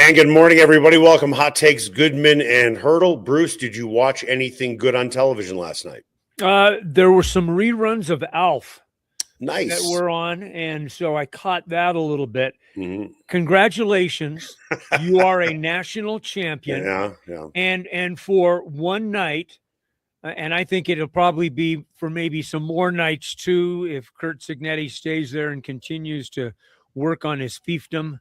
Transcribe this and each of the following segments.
And good morning, everybody. Welcome. Hot Takes, Goodman and Haertl. Bruce, did you watch anything good on television last night? There were some reruns of Alf Nice. that were on, and so I caught that a little bit. Mm-hmm. Congratulations. You are a national champion. Yeah. And for one night, and I think it'll probably be for maybe some more nights too, if Curt Cignetti stays there and continues to work on his fiefdom.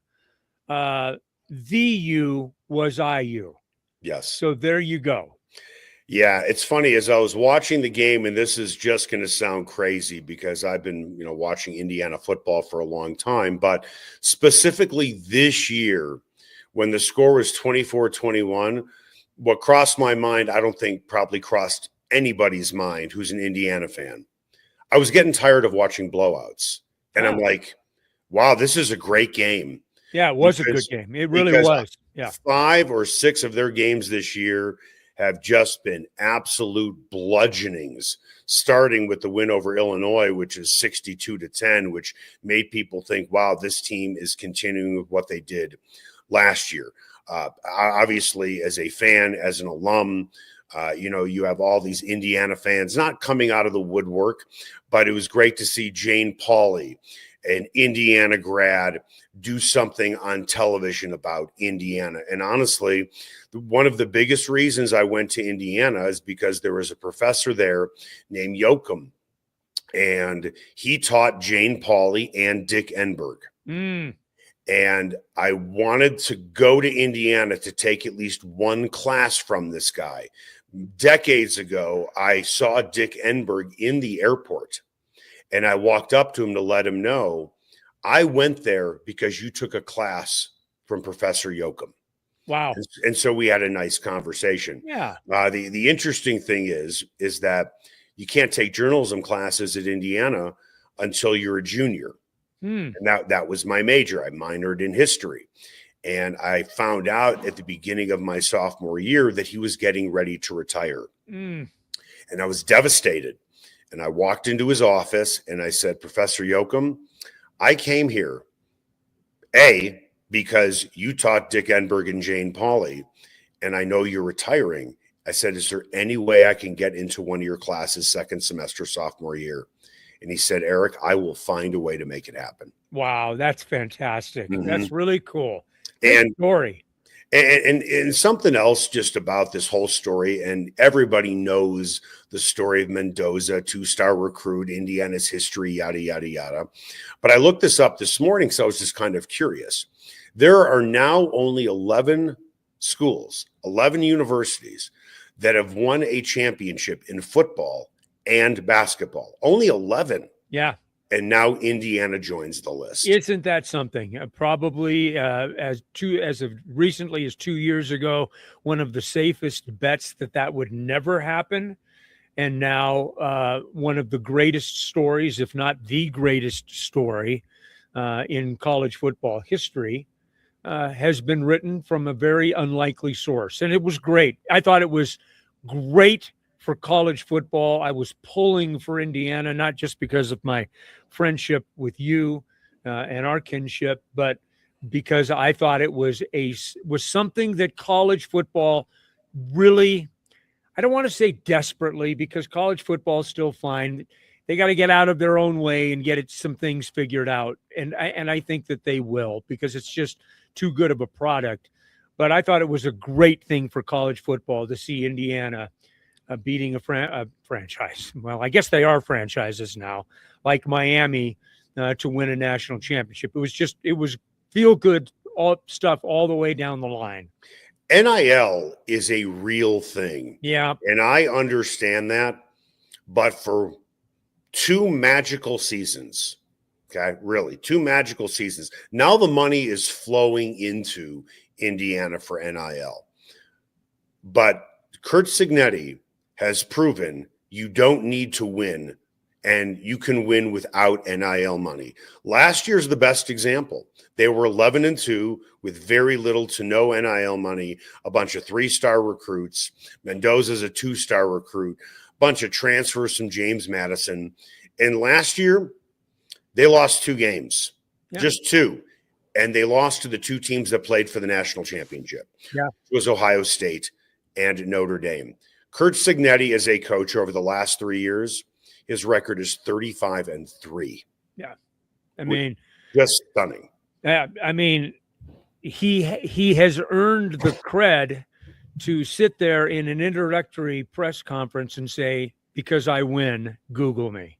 The U was IU. Yes. So there you go. Yeah, it's funny as I was watching the game, and this is just going to sound crazy because I've been, watching Indiana football for a long time, but specifically this year when the score was 24-21, what crossed my mind, I don't think probably crossed anybody's mind who's an Indiana fan. I was getting tired of watching blowouts, and I'm like, wow, this is a great game. Yeah, it was a good game. It really was. Yeah. 5 or 6 of their games this year have just been absolute bludgeonings, starting with the win over Illinois, which is 62-10, which made people think, wow, this team is continuing with what they did last year. Obviously, as a fan, as an alum, you have all these Indiana fans not coming out of the woodwork, but it was great to see Jane Pauley, an Indiana grad, do something on television about Indiana. And honestly, one of the biggest reasons I went to Indiana is because there was a professor there named Yoakum, and he taught Jane Pauley and Dick Enberg. And I wanted to go to Indiana to take at least one class from this guy. Decades ago, I saw Dick Enberg in the airport, and I walked up to him to let him know, I went there because you took a class from Professor Yoakum. Wow. And so we had a nice conversation. Yeah. The interesting thing is that you can't take journalism classes at Indiana until you're a junior. And that was my major. I minored in history. And I found out at the beginning of my sophomore year that he was getting ready to retire. And I was devastated. And I walked into his office and I said, Professor Yoakum, I came here, A, because you taught Dick Enberg and Jane Pauley, and I know you're retiring. I said, is there any way I can get into one of your classes second semester sophomore year? And he said, Eric, I will find a way to make it happen. Wow, that's fantastic. Mm-hmm. That's really cool. Good story. And something else just about this whole story, and everybody knows the story of Mendoza, 2-star recruit, Indiana's history, yada, yada, yada. But I looked this up this morning, so I was just kind of curious. There are now only 11 schools, 11 universities that have won a championship in football and basketball. Only 11. Yeah. And now Indiana joins the list. Isn't that something? Probably as of recently as 2 years ago, one of the safest bets that would never happen. And now one of the greatest stories, if not the greatest story in college football history, has been written from a very unlikely source. And it was great. I thought it was great for college football. I was pulling for Indiana, not just because of my friendship with you and our kinship, but because I thought it was something that college football really, I don't want to say desperately, because college football is still fine. They got to get out of their own way and get some things figured out. And I think that they will, because it's just too good of a product. But I thought it was a great thing for college football to see Indiana beating a franchise. Well, I guess they are franchises now, like Miami, to win a national championship. It was feel good stuff all the way down the line. NIL is a real thing. Yeah. And I understand that, but for 2 magical seasons, okay, really 2 magical seasons, now the money is flowing into Indiana for NIL. But Curt Cignetti has proven you don't need to win, and you can win without NIL money. Last year's the best example. They were 11-2 with very little to no NIL money, a bunch of 3-star recruits. Mendoza's a 2-star recruit, bunch of transfers from James Madison. And last year, they lost 2 games, just 2. and they lost to the two teams that played for the national championship. Yeah. It was Ohio State and Notre Dame. Kurt Cignetti as a coach over the last 3 years, his record is 35-3. Yeah. I mean, just stunning. I mean, he has earned the cred to sit there in an introductory press conference and say, because I win, Google me.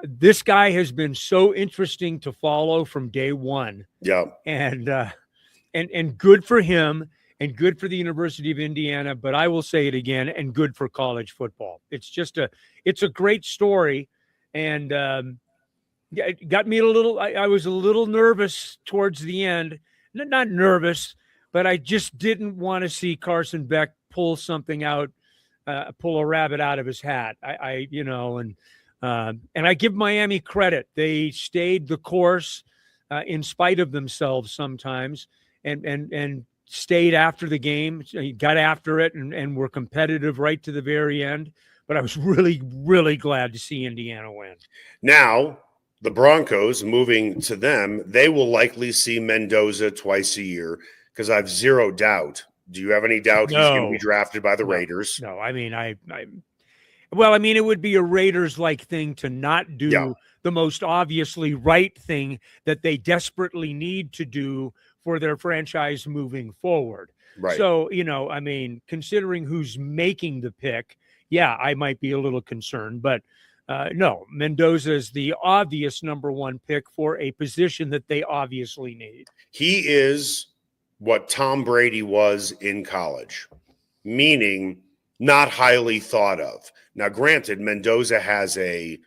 This guy has been so interesting to follow from day one. Yeah. And good for him and good for the University of Indiana, but I will say it again, and good for college football. It's a great story. And it got me I was a little nervous towards the end. Not nervous, but I just didn't want to see Carson Beck pull something out, pull a rabbit out of his hat. And I give Miami credit. They stayed the course in spite of themselves sometimes, and stayed after the game, got after it, and were competitive right to the very end. But I was really, really glad to see Indiana win. Now, the Broncos, moving to them, they will likely see Mendoza twice a year, because I have zero doubt. Do you have any doubt he's going to be drafted by the Raiders? No, I mean, it would be a Raiders-like thing to not do the most obviously right thing that they desperately need to do for their franchise moving forward. Right. So, considering who's making the pick, I might be a little concerned, but no, Mendoza is the obvious number one pick for a position that they obviously need. He is what Tom Brady was in college, meaning not highly thought of. Now, granted, Mendoza has a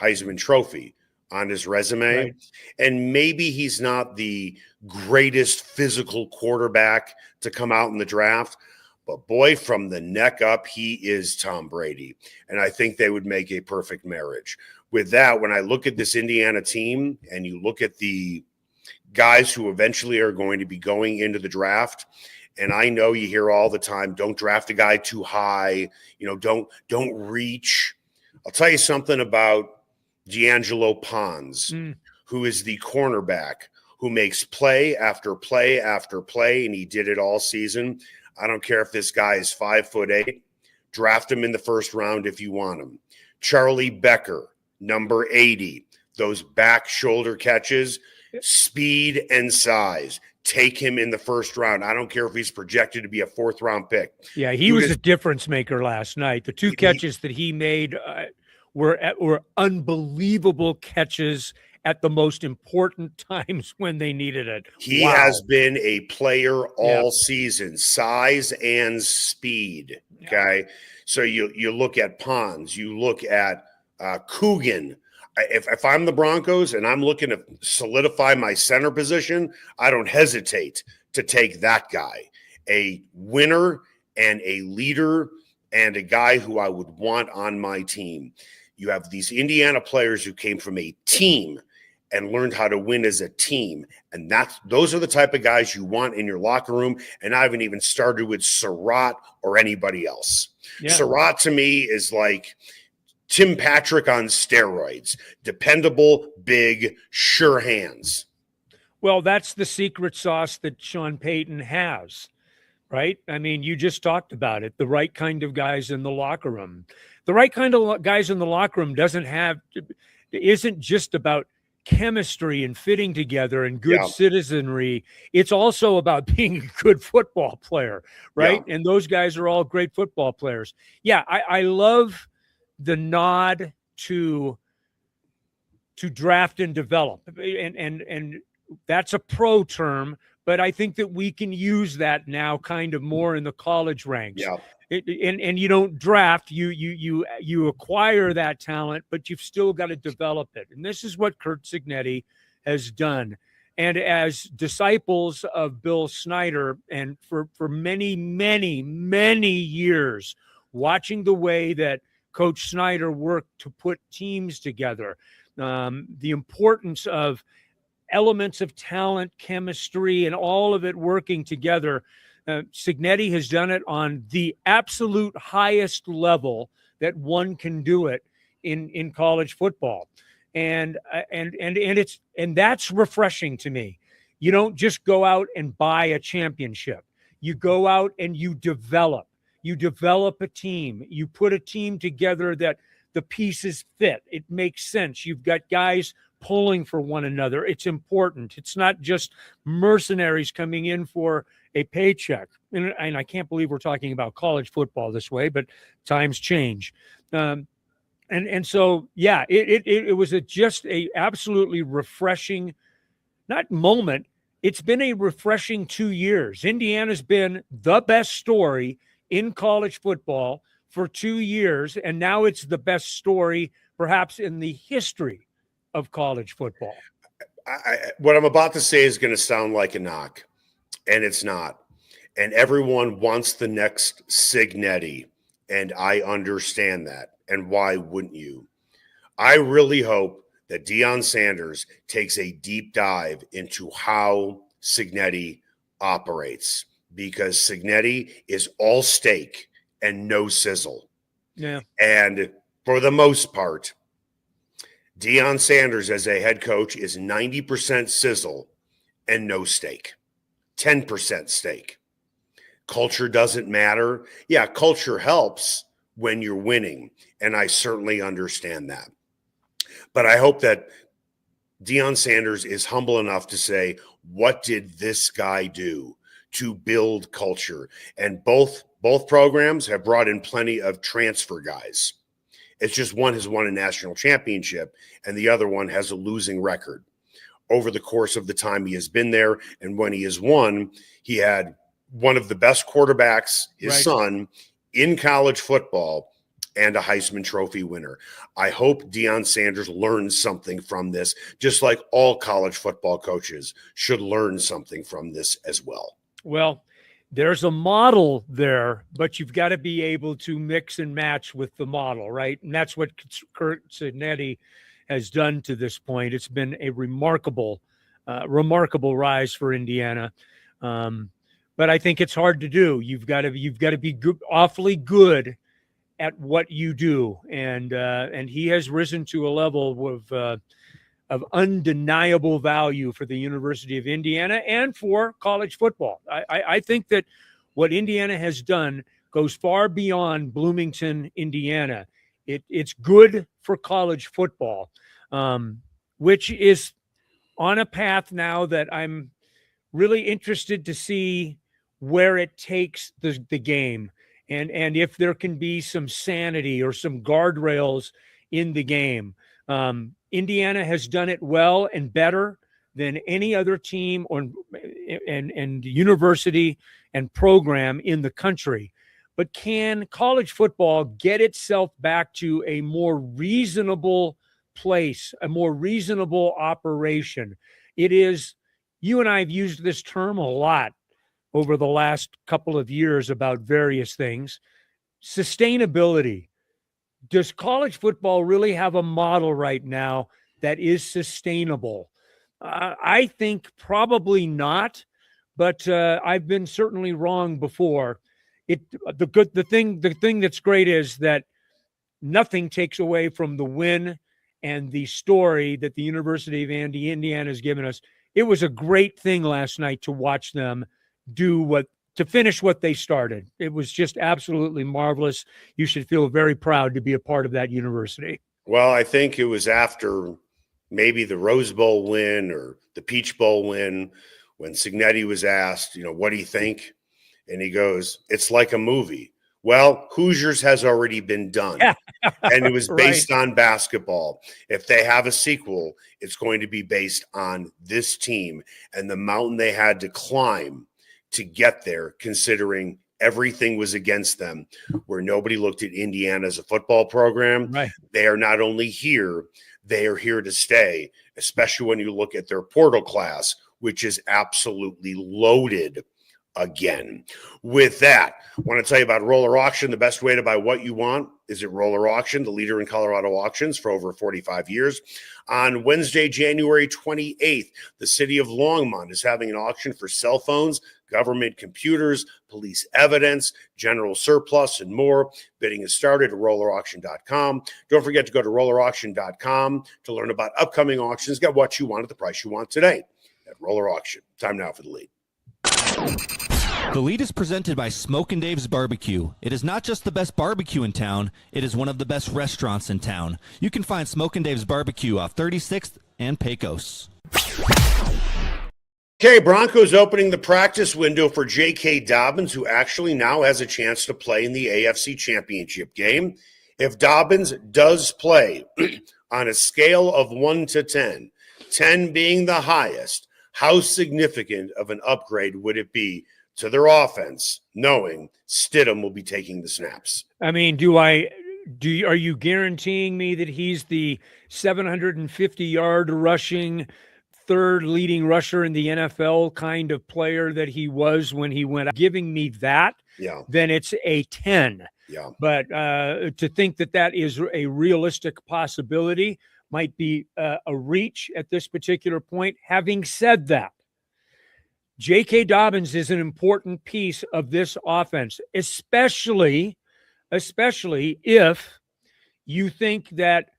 Heisman Trophy on his resume, right, and maybe he's not the greatest physical quarterback to come out in the draft, but boy, from the neck up, he is Tom Brady. And I think they would make a perfect marriage. With that, when I look at this Indiana team and you look at the guys who eventually are going to be going into the draft, and I know you hear all the time, don't draft a guy too high, don't reach. I'll tell you something about D'Angelo Pons, who is the cornerback who makes play after play after play, and he did it all season. I don't care if this guy is 5'8", draft him in the first round if you want him. Charlie Becker, number 80, those back shoulder catches, speed and size. Take him in the first round. I don't care if he's projected to be a fourth-round pick. Yeah, he was a difference maker last night. The two catches that he made were unbelievable catches at the most important times when they needed it. He has been a player all season, size and speed. Okay. So you look at Pons, you look at Coogan. If I'm the Broncos and I'm looking to solidify my center position, I don't hesitate to take that guy, a winner and a leader and a guy who I would want on my team. You have these Indiana players who came from a team and learned how to win as a team. And those are the type of guys you want in your locker room. And I haven't even started with Surratt or anybody else. Yeah. Surratt to me is like Tim Patrick on steroids, dependable, big, sure hands. Well, that's the secret sauce that Sean Payton has, right? I mean, you just talked about it, the right kind of guys in the locker room. The right kind of guys in the locker room isn't just about chemistry and fitting together and good citizenry. It's also about being a good football player, right? Yeah. And those guys are all great football players. Yeah, I love the nod to draft and develop, and that's a pro term, but I think that we can use that now kind of more in the college ranks. Yeah. And you don't draft, you acquire that talent, but you've still got to develop it. And this is what Curt Cignetti has done. And as disciples of Bill Snyder, and for many, many, many years, watching the way that Coach Snyder worked to put teams together, the importance of elements of talent, chemistry, and all of it working together. Cignetti has done it on the absolute highest level that one can do it in college football. and that's refreshing to me. You don't just go out and buy a championship. You go out and you develop a team. You put a team together that the pieces fit. It makes sense. You've got guys pulling for one another. It's important. It's not just mercenaries coming in for a paycheck. And I can't believe we're talking about college football this way, but times change. And so, yeah, it was just a absolutely refreshing, not moment. It's been a refreshing 2 years. Indiana's been the best story in college football for 2 years, and now it's the best story perhaps in the history of college football. What I'm about to say is going to sound like a knock, and it's not. And everyone wants the next Cignetti, and I understand that. And why wouldn't you? I really hope that Deion Sanders takes a deep dive into how Cignetti operates, because Cignetti is all steak and no sizzle. Yeah. And for the most part, Deion Sanders as a head coach is 90% sizzle and no steak, 10% steak. Culture doesn't matter. Yeah, culture helps when you're winning, and I certainly understand that. But I hope that Deion Sanders is humble enough to say, what did this guy do to build culture? And both programs have brought in plenty of transfer guys. It's just one has won a national championship and the other one has a losing record over the course of the time he has been there. And when he has won, he had one of the best quarterbacks, his son, in college football, and a Heisman Trophy winner. I hope Deion Sanders learns something from this, just like all college football coaches should learn something from this as well. Well, there's a model there, but you've got to be able to mix and match with the model, right? And that's what Curt Cignetti has done to this point. It's been a remarkable rise for Indiana. But I think it's hard to do. You've got to be good, awfully good at what you do, and he has risen to a level of undeniable value for the University of Indiana and for college football. I think that what Indiana has done goes far beyond Bloomington, Indiana. It's good for college football, which is on a path now that I'm really interested to see where it takes the game, and if there can be some sanity or some guardrails in the game. Indiana has done it well and better than any other team and university and program in the country. But can college football get itself back to a more reasonable place, a more reasonable operation? It is, you and I have used this term a lot over the last couple of years about various things. Sustainability. Does college football really have a model right now that is sustainable? I think probably not, but I've been certainly wrong before. The thing that's great is that nothing takes away from the win and the story that the University of Indiana has given us. It was a great thing last night to watch them to finish what they started. It was just absolutely marvelous. You should feel very proud to be a part of that university. Well, I think it was after maybe the Rose Bowl win or the Peach Bowl win when Cignetti was asked, what do you think? And he goes, it's like a movie. Well, Hoosiers has already been done. And it was based on basketball. If they have a sequel, it's going to be based on this team and the mountain they had to climb to get there, considering everything was against them, where nobody looked at Indiana as a football program. Right. They are not only here, they are here to stay, especially when you look at their portal class, which is absolutely loaded again. With that, I want to tell you about Roller Auction. The best way to buy what you want is at Roller Auction, the leader in Colorado auctions for over 45 years. On Wednesday, January 28th, the city of Longmont is having an auction for cell phones, government computers, police evidence, general surplus, and more. Bidding is started at rollerauction.com. Don't forget to go to rollerauction.com to learn about upcoming auctions. Get what you want at the price you want today at Roller Auction. Time now for the lead. The lead is presented by Smokin' Dave's Barbecue. It is not just the best barbecue in town, it is one of the best restaurants in town. You can find Smokin' Dave's Barbecue off 36th and Pecos. Okay, Broncos opening the practice window for J.K. Dobbins, who actually now has a chance to play in the AFC Championship game. If Dobbins does play on a scale of 1 to 10, 10 being the highest, how significant of an upgrade would it be to their offense, knowing Stidham will be taking the snaps? I mean, are you guaranteeing me that he's the 750-yard rushing, third leading rusher in the NFL kind of player that he was when he went out? Giving me that, then it's a 10. Yeah. But to think that is a realistic possibility might be a reach at this particular point. Having said that, J.K. Dobbins is an important piece of this offense, especially if you think that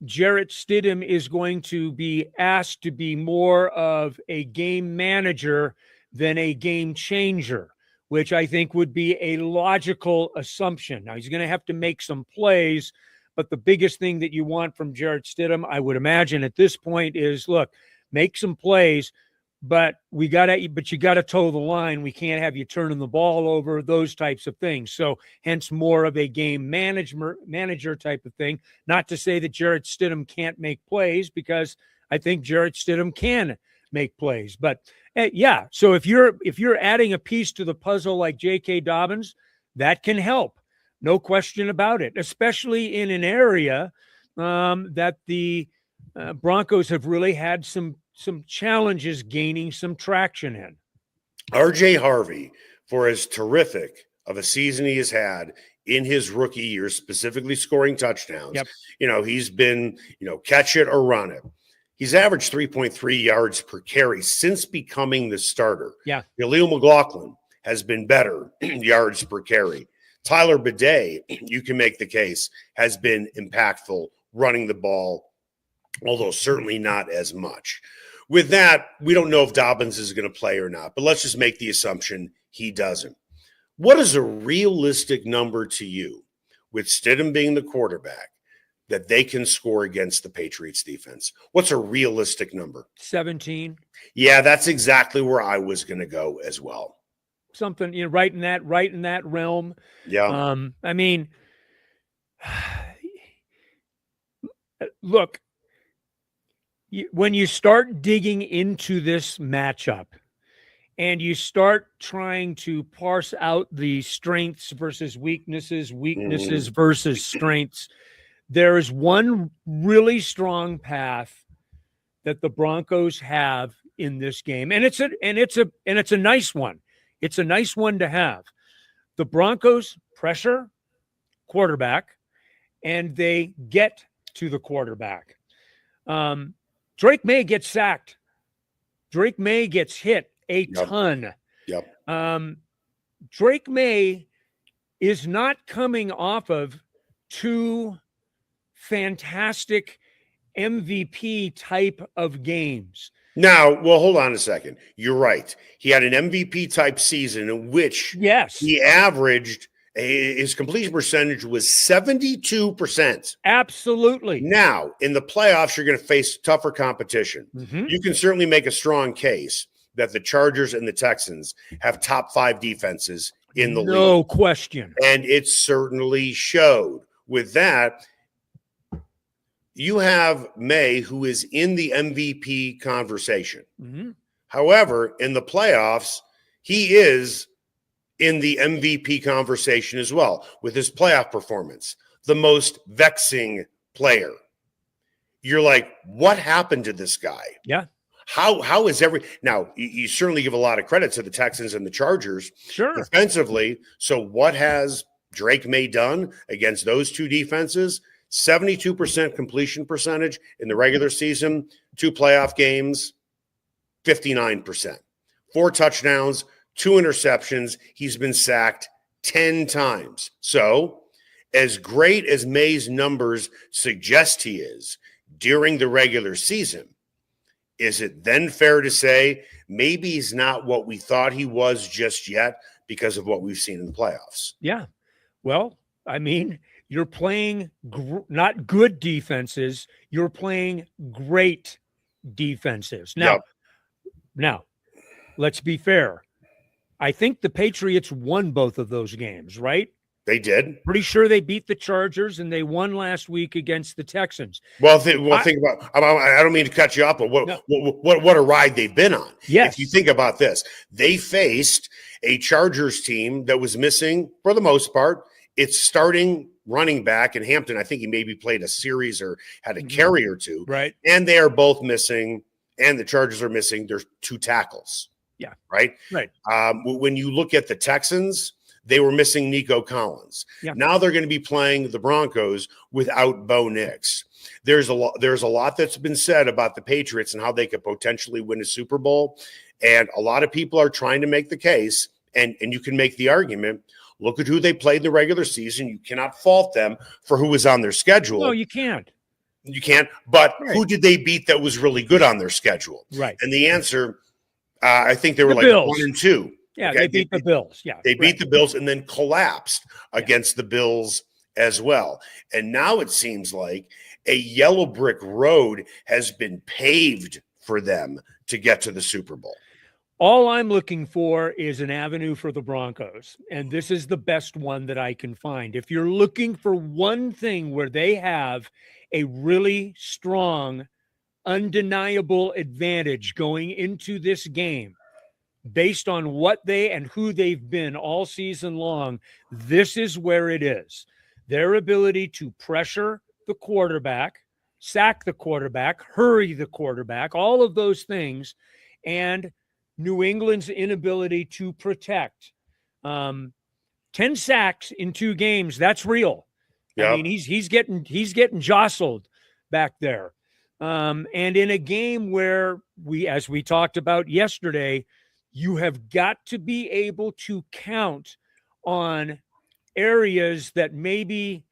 Jarrett Stidham is going to be asked to be more of a game manager than a game changer, which I think would be a logical assumption. Now, he's going to have to make some plays, but the biggest thing that you want from Jarrett Stidham, I would imagine at this point, is, look, make some plays, but you got to toe the line. We can't have you turning the ball over, those types of things. So hence more of a game manager type of thing. Not to say that Jarrett Stidham can't make plays, because I think Jarrett Stidham can make plays. But yeah, so if you're adding a piece to the puzzle like J.K. Dobbins, that can help. No question about it, especially in an area that the Broncos have really had some challenges gaining some traction in. R.J. Harvey, for as terrific of a season he has had in his rookie year, specifically scoring touchdowns, he's been, catch it or run it. He's averaged 3.3 yards per carry since becoming the starter. Yeah. Khalil McLaughlin has been better yards per carry. Tyler Bidet, you can make the case, has been impactful running the ball, although certainly not as much. With that, we don't know if Dobbins is going to play or not, but let's just make the assumption he doesn't. What is a realistic number to you, with Stidham being the quarterback, that they can score against the Patriots defense? What's a realistic number? 17. Yeah, that's exactly where I was going to go as well. Something, right in that realm. Yeah. I mean, look, when you start digging into this matchup and you start trying to parse out the strengths versus weaknesses versus strengths, there is one really strong path that the Broncos have in this game, and it's a nice one. It's a nice one to have. The Broncos pressure quarterback, and they get to the quarterback. Drake Maye gets sacked. Drake Maye gets hit a ton. Yep. Drake Maye is not coming off of two fantastic MVP type of games. Now, well, hold on a second. You're right. He had an MVP type season in which he averaged, his completion percentage was 72%. Absolutely. Now, in the playoffs, you're going to face tougher competition. Mm-hmm. You can certainly make a strong case that the Chargers and the Texans have top 5 defenses in the league. No question. And it certainly showed. With that, you have May, who is in the MVP conversation. Mm-hmm. However, in the playoffs, he is in the MVP conversation as well with his playoff performance, the most vexing player. You're like, what happened to this guy? Yeah. How is now you certainly give a lot of credit to the Texans and the Chargers defensively. So what has Drake Maye done against those two defenses? 72% completion percentage in the regular season, 2 playoff games, 59%, 4 touchdowns, 2 interceptions. He's been sacked 10 times. So as great as Maye's numbers suggest he is during the regular season, is it then fair to say maybe he's not what we thought he was just yet because of what we've seen in the playoffs? Yeah. Well, I mean, you're playing not good defenses. You're playing great defenses. Now, let's be fair. I think the Patriots won both of those games, right? They did. Pretty sure they beat the Chargers, and they won last week against the Texans. Well, think about. I don't mean to cut you off, but what a ride they've been on. Yes. If you think about this, they faced a Chargers team that was missing, for the most part, its starting running back in Hampton. I think he maybe played a series or had a carry or two. Right. And they are both missing, and the Chargers are missing their 2 tackles. Yeah. Right. Right. When you look at the Texans, they were missing Nico Collins. Yeah. Now they're going to be playing the Broncos without Bo Nix. There's a lot that's been said about the Patriots and how they could potentially win a Super Bowl. And a lot of people are trying to make the case, and you can make the argument. Look at who they played in the regular season. You cannot fault them for who was on their schedule. No, you can't. You can't. But who did they beat that was really good on their schedule? Right. And the answer, I think they were like Bills. 1 and 2. Yeah, Okay? they beat the Bills. Yeah, They beat the Bills and then collapsed against the Bills as well. And now it seems like a yellow brick road has been paved for them to get to the Super Bowl. All I'm looking for is an avenue for the Broncos, and this is the best one that I can find. If you're looking for one thing where they have a really strong, undeniable advantage going into this game, based on what they and who they've been all season long, this is where it is. Their ability to pressure the quarterback, sack the quarterback, hurry the quarterback, all of those things, and New England's inability to protect. 10 sacks in 2 games, that's real. Yep. I mean, he's getting jostled back there. And in a game where as we talked about yesterday, you have got to be able to count on areas that maybe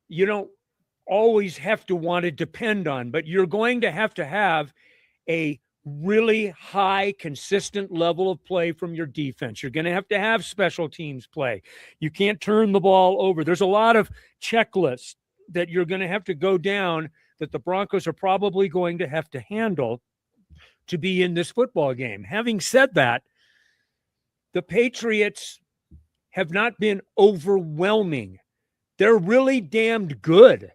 you don't always have to want to depend on, but you're going to have a really high, consistent level of play from your defense. You're going to have special teams play. You can't turn the ball over. There's a lot of checklists that you're going to have to go down that the Broncos are probably going to have to handle to be in this football game. Having said that, the Patriots have not been overwhelming. They're really damned good.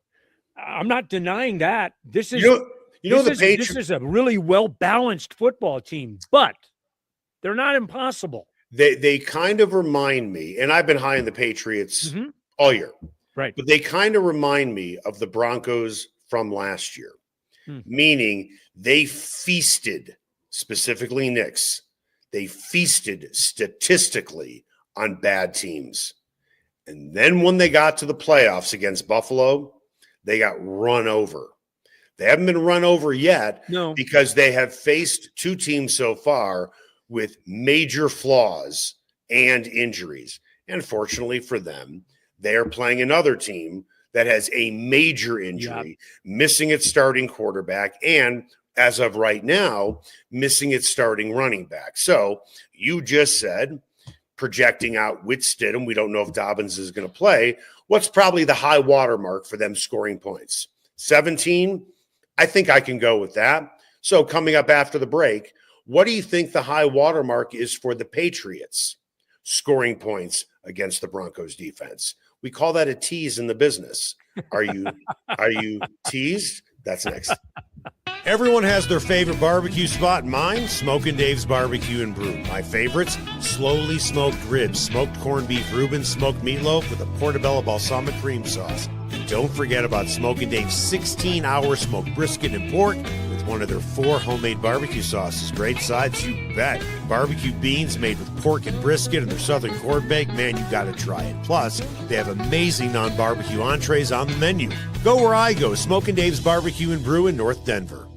I'm not denying that. This is this is a really well-balanced football team, but they're not impossible. They kind of remind me, and I've been high on the Patriots all year. Right. But they kind of remind me of the Broncos from last year, meaning they feasted, specifically Knicks, they feasted statistically on bad teams. And then when they got to the playoffs against Buffalo, they got run over. They haven't been run over yet because they have faced 2 teams so far with major flaws and injuries. And fortunately for them, they are playing another team that has a major injury, missing its starting quarterback, and as of right now, missing its starting running back. So you just said, projecting out with Stidham, we don't know if Dobbins is going to play. What's probably the high water mark for them scoring points? 17? I think I can go with that. So coming up after the break, what do you think the high water mark is for the Patriots scoring points against the Broncos defense? We call that a tease in the business. Are you teased? That's next. Everyone has their favorite barbecue spot. Mine, Smokin' Dave's Barbecue and Brew. My favorites, slowly smoked ribs, smoked corned beef Reuben, smoked meatloaf with a portobello balsamic cream sauce. And don't forget about Smokin' Dave's 16-hour smoked brisket and pork with one of their 4 homemade barbecue sauces. Great sides, you bet. Barbecue beans made with pork and brisket and their southern corned beef. Man, you got to try it. Plus, they have amazing non-barbecue entrees on the menu. Go where I go, Smokin' Dave's Barbecue and Brew in North Denver.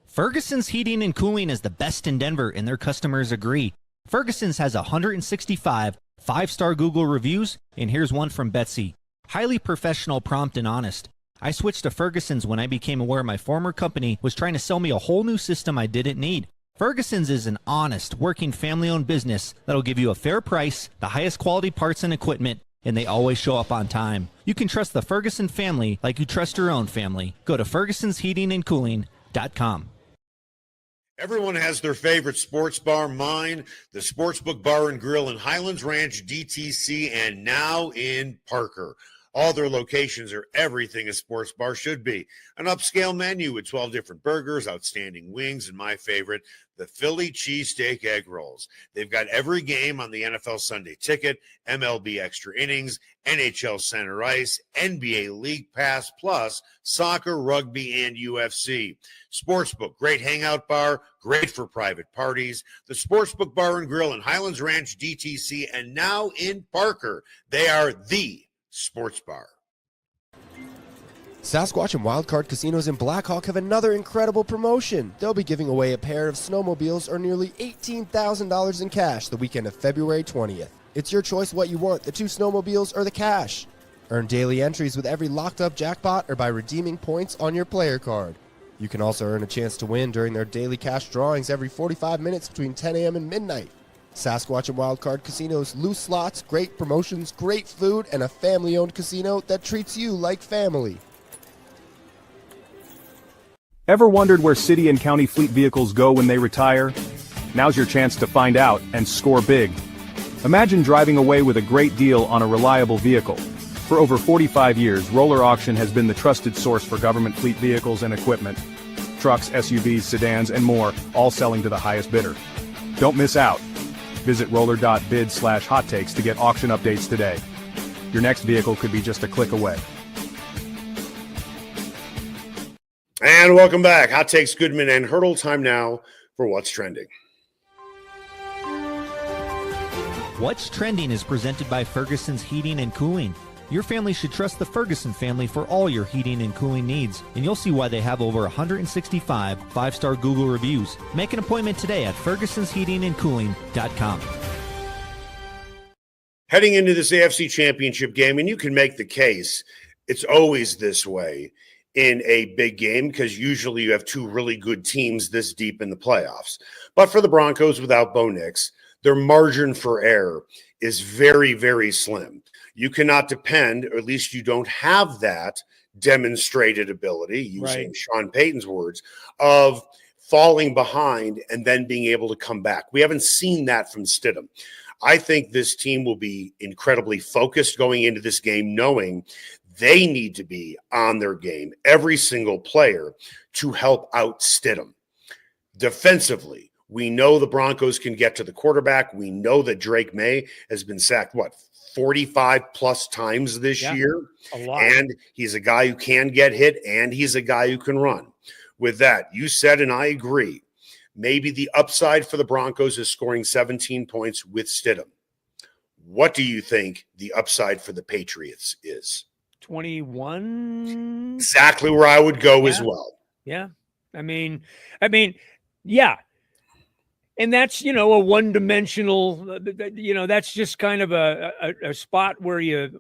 Ferguson's Heating and Cooling is the best in Denver, and their customers agree. Ferguson's has 165 5-star Google reviews, and here's one from Betsy. Highly professional, prompt, and honest. I switched to Ferguson's when I became aware my former company was trying to sell me a whole new system I didn't need. Ferguson's is an honest, working, family-owned business that'll give you a fair price, the highest quality parts and equipment, and they always show up on time. You can trust the Ferguson family like you trust your own family. Go to fergusonsheatingandcooling.com. Everyone has their favorite sports bar. Mine, the Sportsbook Bar and Grill in Highlands Ranch, DTC, and now in Parker. All their locations are everything a sports bar should be. An upscale menu with 12 different burgers, outstanding wings, and my favorite, the Philly cheesesteak egg rolls. They've got every game on the NFL Sunday Ticket, MLB Extra Innings, NHL Center Ice, NBA League Pass, plus soccer, rugby, and UFC. Sportsbook, great hangout bar, great for private parties. The Sportsbook Bar and Grill in Highlands Ranch, DTC, and now in Parker. They are the sports bar. Sasquatch and Wildcard Casinos in Blackhawk have another incredible promotion. They'll be giving away a pair of snowmobiles or nearly $18,000 in cash the weekend of February 20th. It's your choice what you want, the 2 snowmobiles or the cash. Earn daily entries with every locked-up jackpot or by redeeming points on your player card. You can also earn a chance to win during their daily cash drawings every 45 minutes between 10 a.m. and midnight. Sasquatch and Wildcard Casinos, loose slots, great promotions, great food, and a family-owned casino that treats you like family. Ever wondered where city and county fleet vehicles go when they retire? Now's your chance to find out and score big. Imagine driving away with a great deal on a reliable vehicle. For over 45 years, Roller Auction has been the trusted source for government fleet vehicles and equipment. Trucks, SUVs, sedans, and more, all selling to the highest bidder. Don't miss out. Visit roller.bid/hot takes to get auction updates today. Your next vehicle could be just a click away. And welcome back. Hot Takes, Goodman and Haertl. Time now for What's Trending. What's Trending is presented by Ferguson's Heating and Cooling. Your family should trust the Ferguson family for all your heating and cooling needs, and you'll see why they have over 165 5-star Google reviews. Make an appointment today at fergusonsheatingandcooling.com. Heading into this AFC Championship game, and you can make the case, it's always this way in a big game because usually you have 2 really good teams this deep in the playoffs. But for the Broncos, without Bo Nix, their margin for error is very, very slim. You cannot depend, or at least you don't have that demonstrated ability, using Sean Payton's words, of falling behind and then being able to come back. We haven't seen that from Stidham. I think this team will be incredibly focused going into this game, knowing they need to be on their game, every single player, to help out Stidham. Defensively, we know the Broncos can get to the quarterback. We know that Drake Maye has been sacked, 45 plus times this year. A lot. And he's a guy who can get hit, and he's a guy who can run. With that, you said, and I agree, maybe the upside for the Broncos is scoring 17 points with Stidham. What do you think the upside for the Patriots is? 21. Exactly where I would go as well. Yeah. I mean, yeah. And that's, a one-dimensional, that's just kind of a spot where you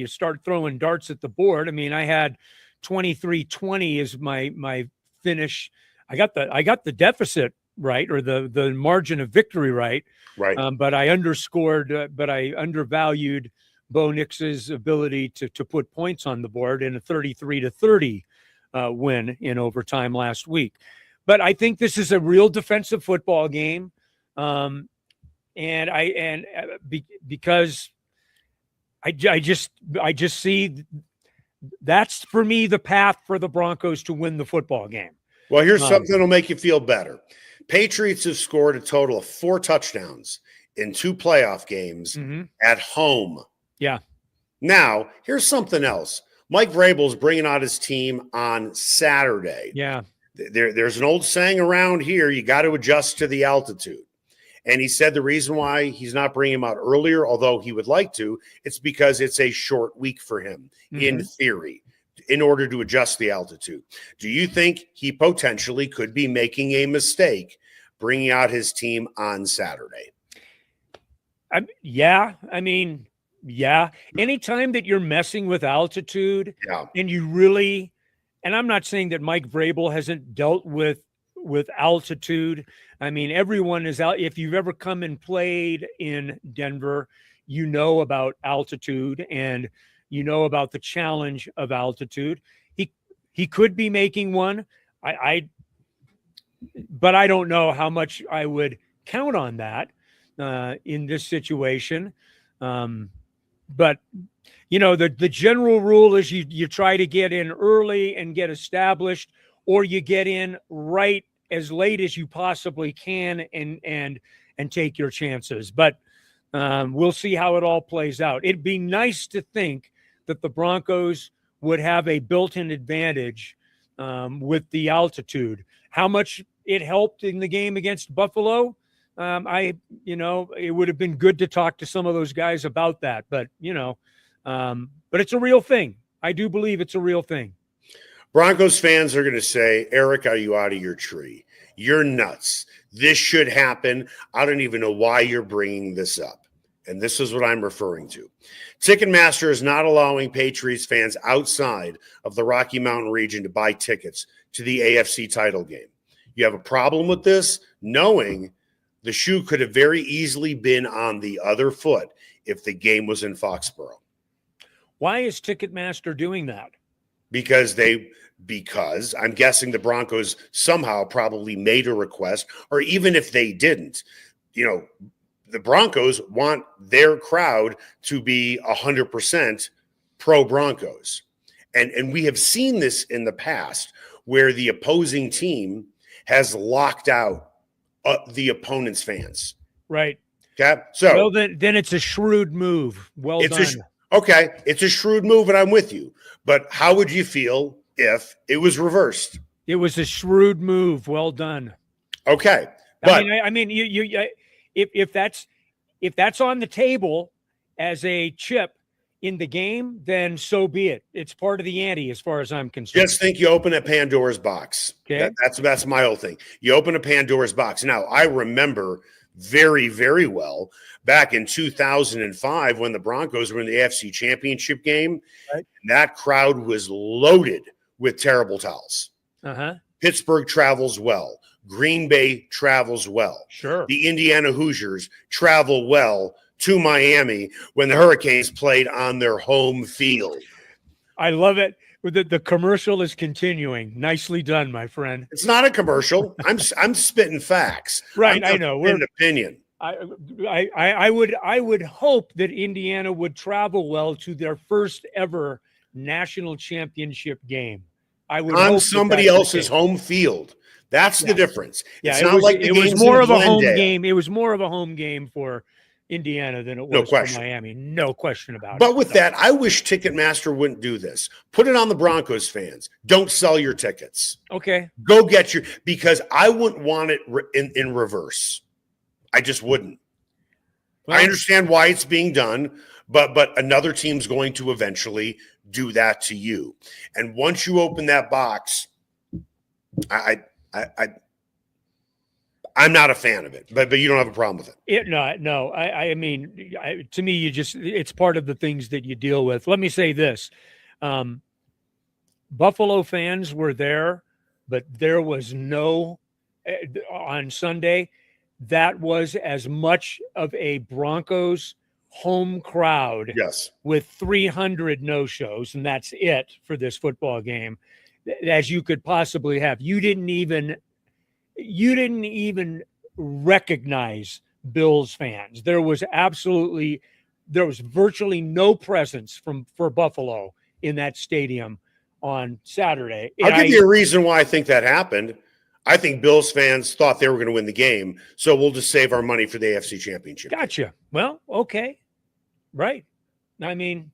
start throwing darts at the board. I mean, I had 23-20 as my finish. I got the deficit right, or the margin of victory right. Right. But I undervalued Bo Nix's ability to put points on the board in a 33-30 win in overtime last week. But I think this is a real defensive football game, because I just see that's for me the path for the Broncos to win the football game. Well, here's something that'll make you feel better. Patriots have scored a total of 4 touchdowns in 2 playoff games at home. Yeah. Now, here's something else. Mike Vrabel's bringing out his team on Saturday. Yeah. there's an old saying around here, you got to adjust to the altitude. And he said the reason why he's not bringing him out earlier, although he would like to, it's because it's a short week for him, in theory, in order to adjust the altitude. Do you think he potentially could be making a mistake bringing out his team on Saturday? Yeah. Anytime that you're messing with altitude and you really, and I'm not saying that Mike Vrabel hasn't dealt with altitude. I mean, everyone is out. If you've ever come and played in Denver, you know about altitude and you know about the challenge of altitude. He could be making one. But I don't know how much I would count on that in this situation. But the general rule is you try to get in early and get established, or you get in right as late as you possibly can and take your chances. But we'll see how it all plays out. It'd be nice to think that the Broncos would have a built-in advantage with the altitude. How much it helped in the game against Buffalo, it would have been good to talk to some of those guys about that. But but it's a real thing. I do believe it's a real thing. Broncos fans are going to say, Eric, are you out of your tree? You're nuts. This should happen. I don't even know why you're bringing this up. And this is what I'm referring to. Ticketmaster is not allowing Patriots fans outside of the Rocky Mountain region to buy tickets to the AFC title game. You have a problem with this, knowing the shoe could have very easily been on the other foot if the game was in Foxborough. Why is Ticketmaster doing that? Because I'm guessing the Broncos somehow probably made a request, or even if they didn't, the Broncos want their crowd to be 100% pro Broncos. And we have seen this in the past where the opposing team has locked out the opponent's fans. Right. Okay. So well, then it's a shrewd move. Well done. It's a shrewd move, and I'm with you. But how would you feel if it was reversed? It was a shrewd move. Well done. Okay. But if that's on the table as a chip in the game, then so be it. It's part of the ante as far as I'm concerned. Just think you open a Pandora's box. Okay. That's my whole thing. You open a Pandora's box. Now, I remember very, very well back in 2005 when the Broncos were in the AFC Championship game. Right. That crowd was loaded with terrible towels. Pittsburgh travels well. Green Bay travels well. Sure. The Indiana Hoosiers travel well to Miami when the Hurricanes played on their home field. I love it. The commercial is continuing. Nicely done, my friend. It's not a commercial. I'm spitting facts. Right, I know. We're an opinion. I would hope that Indiana would travel well to their first ever national championship game. I would on hope somebody else's home field. That's the difference. Yeah, it's not like it was more of a home game. It was more of a home game for Indiana than it was for Miami. No question about it. But with that, I wish Ticketmaster wouldn't do this. Put it on the Broncos fans. Don't sell your tickets. Okay. Go get because I wouldn't want it in reverse. I just wouldn't. Well, I understand why it's being done, but another team's going to eventually do that to you. And once you open that box, I'm not a fan of it, but you don't have a problem with it. No. I mean, to me, it's part of the things that you deal with. Let me say this. Buffalo fans were there, but there was no on Sunday. That was as much of a Broncos home crowd with 300 no-shows, and that's it for this football game, as you could possibly have. You didn't even recognize Bills fans. There was virtually no presence for Buffalo in that stadium on Saturday. I'll give you a reason why I think that happened. I think Bills fans thought they were going to win the game, so we'll just save our money for the AFC Championship. Gotcha. Well, okay. Right. I mean,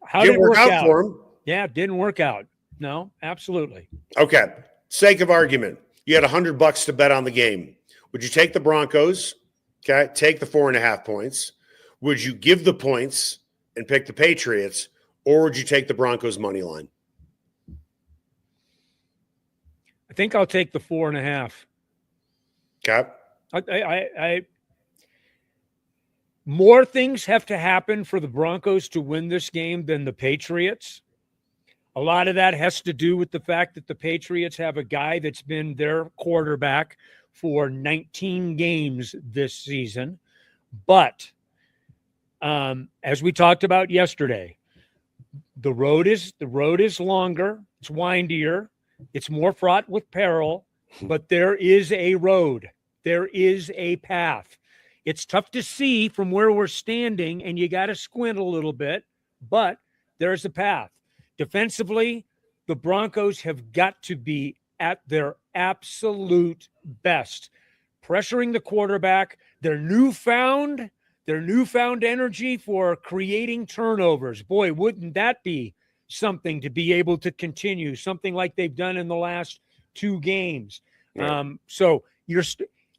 how did it work out for him? Yeah, it didn't work out. No, absolutely. Okay. Sake of argument, you had $100 to bet on the game. Would you take the Broncos? Okay. Take the 4.5 points. Would you give the points and pick the Patriots, or would you take the Broncos money line? I think I'll take the 4.5. Okay. I more things have to happen for the Broncos to win this game than the Patriots. A lot of that has to do with the fact that the Patriots have a guy that's been their quarterback for 19 games this season. But as we talked about yesterday, the road is longer, it's windier, it's more fraught with peril, but there is a road. There is a path. It's tough to see from where we're standing, and you got to squint a little bit, but there's a path. Defensively, the Broncos have got to be at their absolute best, pressuring the quarterback, their newfound energy for creating turnovers. Boy, wouldn't that be something to be able to continue, something like they've done in the last 2 games. Right. So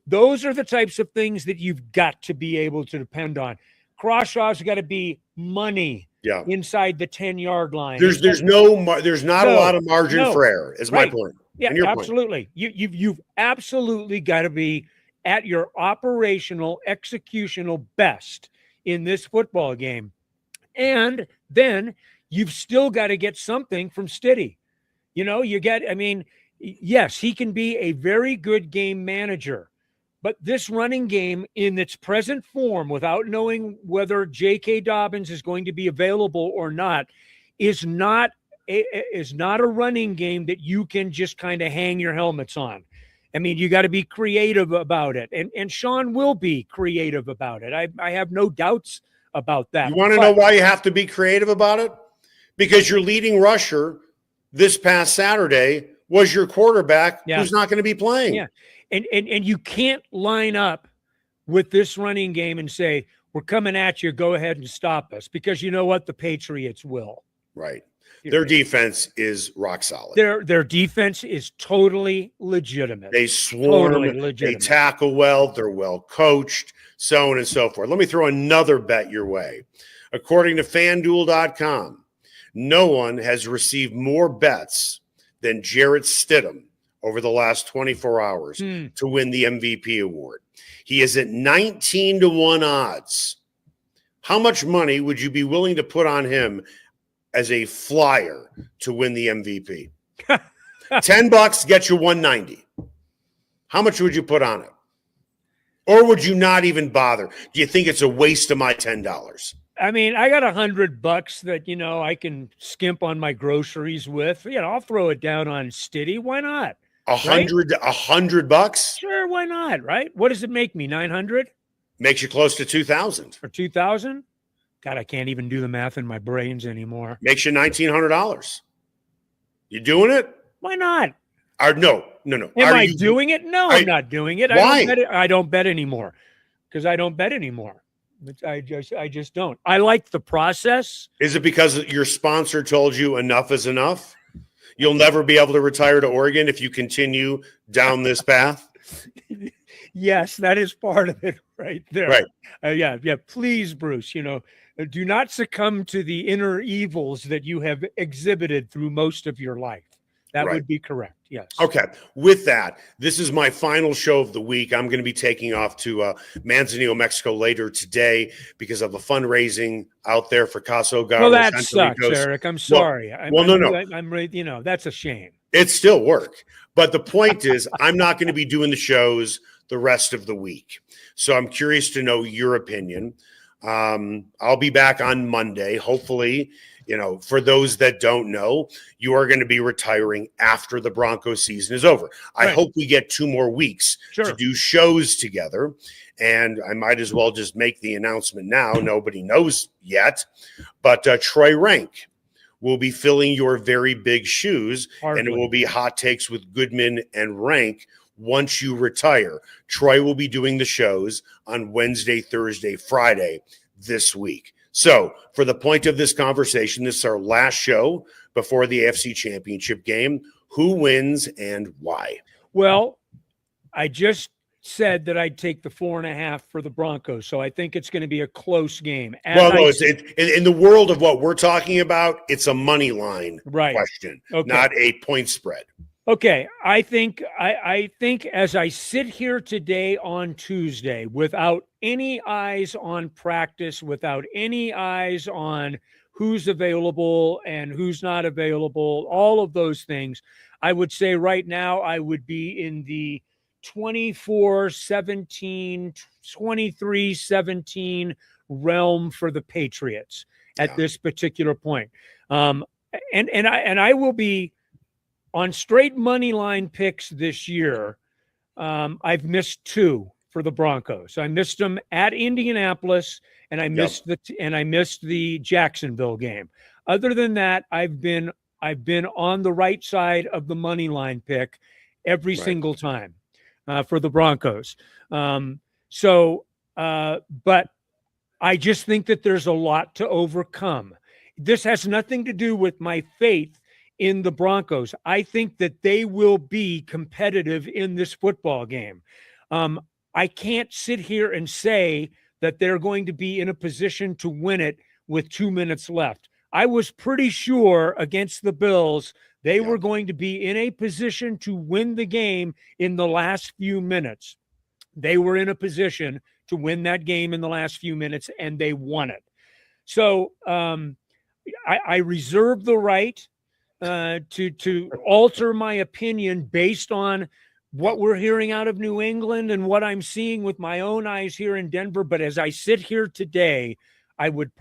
those are the types of things that you've got to be able to depend on. Crawshaw's got to be money inside the 10-yard line. There's not a lot of margin for error, is my point. Yeah, absolutely. You've absolutely got to be at your operational, executional best in this football game. And then you've still got to get something from Stidham. Yes, he can be a very good game manager, but this running game in its present form, without knowing whether J.K. Dobbins is going to be available or not, is not a running game that you can just kind of hang your helmets on. I mean, you got to be creative about it. And Sean will be creative about it. I have no doubts about that. You want to know why you have to be creative about it? Because your leading rusher this past Saturday was your quarterback who's not going to be playing. Yeah. And you can't line up with this running game and say, we're coming at you, go ahead and stop us. Because you know what? The Patriots will. Right. Their defense is rock solid. Their defense is totally legitimate. They swarm, they tackle well, they're well coached, so on and so forth. Let me throw another bet your way. According to FanDuel.com, no one has received more bets than Jarrett Stidham over the last 24 hours to win the MVP award. He is at 19-1 odds. How much money would you be willing to put on him as a flyer to win the MVP? $10 gets you 190. How much would you put on it? Or would you not even bother? Do you think it's a waste of my $10? I mean, I got $100 that, I can skimp on my groceries with. I'll throw it down on Stidham. Why not? $100? Sure, why not? Right? What does it make me? 900? Makes you close to 2,000. For 2,000? God, I can't even do the math in my brains anymore. Makes you $1,900. You doing it? Why not? No. Am I doing it? No, I'm not doing it. Why? I don't bet anymore. Because I don't bet anymore. I just don't. I like the process. Is it because your sponsor told you enough is enough? You'll never be able to retire to Oregon if you continue down this path? Yes, that is part of it right there. Right. Yeah. Please, Bruce, do not succumb to the inner evils that you have exhibited through most of your life. That would be correct. Yes. Okay. With that, this is my final show of the week. I'm going to be taking off to Manzanillo, Mexico later today because of a fundraising out there for Caso Garo. Well, that sucks, Eric. I'm sorry. No. I'm ready. That's a shame. It's still work. But the point is, I'm not going to be doing the shows the rest of the week. So I'm curious to know your opinion. I'll be back on Monday. Hopefully, for those that don't know, you are going to be retiring after the Broncos season is over. I hope we get 2 more weeks to do shows together. And I might as well just make the announcement now. Nobody knows yet. But Troy Rank will be filling your very big shoes. And it will be Hot Takes with Goodman and Rank once you retire. Troy will be doing the shows on Wednesday, Thursday, Friday this week. So for the point of this conversation, this is our last show before the AFC Championship game. Who wins and why? Well, I just said that I'd take the 4.5 for the Broncos, so I think it's going to be a close game. It's in the world of what we're talking about, it's a money line question, not a point spread. Okay, I think as I sit here today on Tuesday, without any eyes on practice, without any eyes on who's available and who's not available, all of those things, I would say right now I would be in the 24-17, 23-17 realm for the Patriots at this particular point. And I will be on straight money line picks this year. I've missed 2 for the Broncos. I missed them at Indianapolis, and I missed the Jacksonville game. Other than that, I've been on the right side of the money line pick every single time for the Broncos. But I just think that there's a lot to overcome. This has nothing to do with my faith in the Broncos. I think that they will be competitive in this football game. I can't sit here and say that they're going to be in a position to win it with 2 minutes left. I was pretty sure against the Bills they were going to be in a position to win the game in the last few minutes. They were in a position to win that game in the last few minutes, and they won it. So I reserve the right to alter my opinion based on what we're hearing out of New England and what I'm seeing with my own eyes here in Denver. But as I sit here today, I would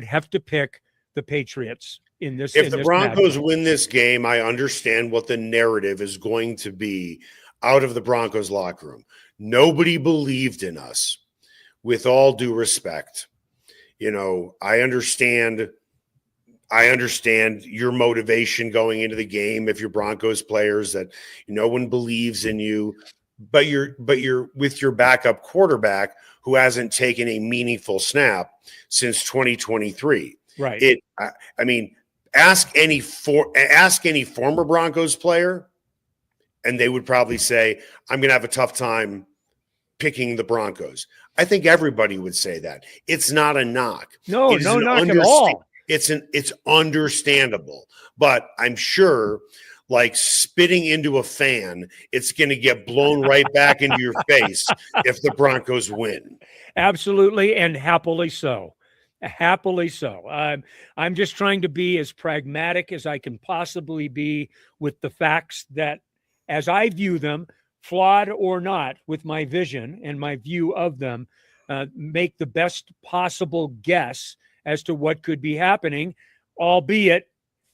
have to pick the Patriots in this. If the Broncos win this game, I understand what the narrative is going to be out of the Broncos locker room. Nobody believed in us, with all due respect. I understand your motivation going into the game if you're Broncos players, that no one believes in you, but you're with your backup quarterback who hasn't taken a meaningful snap since 2023. Right. Ask any former Broncos player, and they would probably say, I'm going to have a tough time picking the Broncos. I think everybody would say that. It's not a knock. No knock at all. It's understandable, but I'm sure, like spitting into a fan, it's going to get blown right back into your face if the Broncos win. Absolutely, and happily so. Happily so. I'm just trying to be as pragmatic as I can possibly be with the facts that, as I view them, flawed or not, with my vision and my view of them, make the best possible guess as to what could be happening, albeit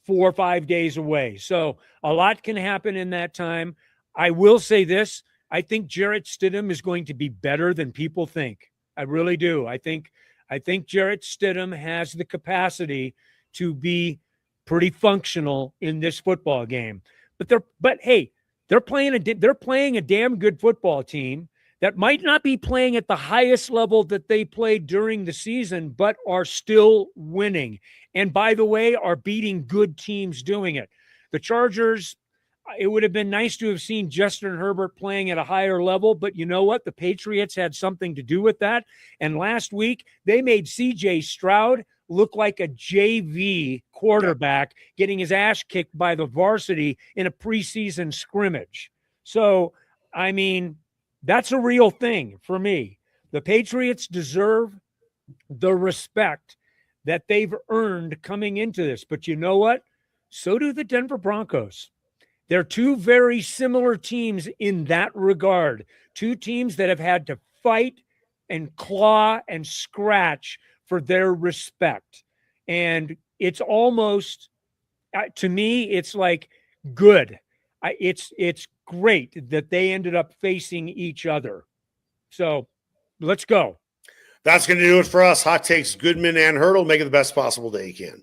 4 or 5 days away. So a lot can happen in that time. I will say this. I think Jarrett Stidham is going to be better than people think. I really do. I think Jarrett Stidham has the capacity to be pretty functional in this football game. But hey, they're playing a damn good football team that might not be playing at the highest level that they played during the season, but are still winning. And by the way, are beating good teams doing it. The Chargers, it would have been nice to have seen Justin Herbert playing at a higher level, but you know what? The Patriots had something to do with that. And last week, they made C.J. Stroud look like a JV quarterback getting his ass kicked by the varsity in a preseason scrimmage. So, that's a real thing for me. The Patriots deserve the respect that they've earned coming into this. But you know what? So do the Denver Broncos. They're 2 very similar teams in that regard. 2 teams that have had to fight and claw and scratch for their respect. And it's almost, to me, it's like good. It's great that they ended up facing each other. So let's go. That's going to do it for us. Hot Takes, Goodman and Haertl. Make it the best possible day you can.